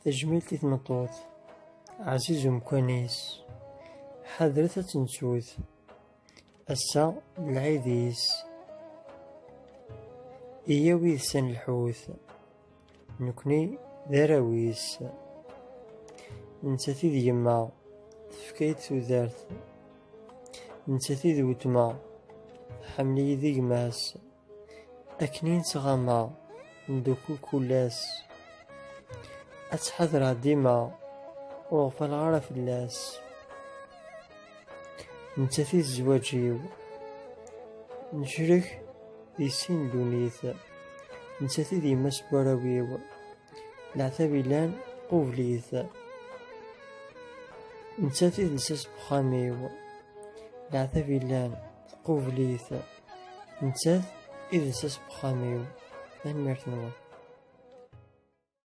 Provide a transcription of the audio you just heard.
تجميلتي تمطوط عزيز مكونيس حضرة تنسوث أسا العيديس إيا ويد سن الحوث نكني دراويس نساتي دي يما تفكيت ثوذارت نساتي دي وتما حملي ذي ماس أكنين سغاما ندوكو كولاس أتحضر ديما وغفل غرف اللاس نتافي الزواجيو نشرك دي سين دونيث نتافي دي ماس براويو العتابي لان قوفليث نتافي لساس بخاميو العتابي لان قوفليث نتاف إذ لساس بخاميو تنميرت نوا.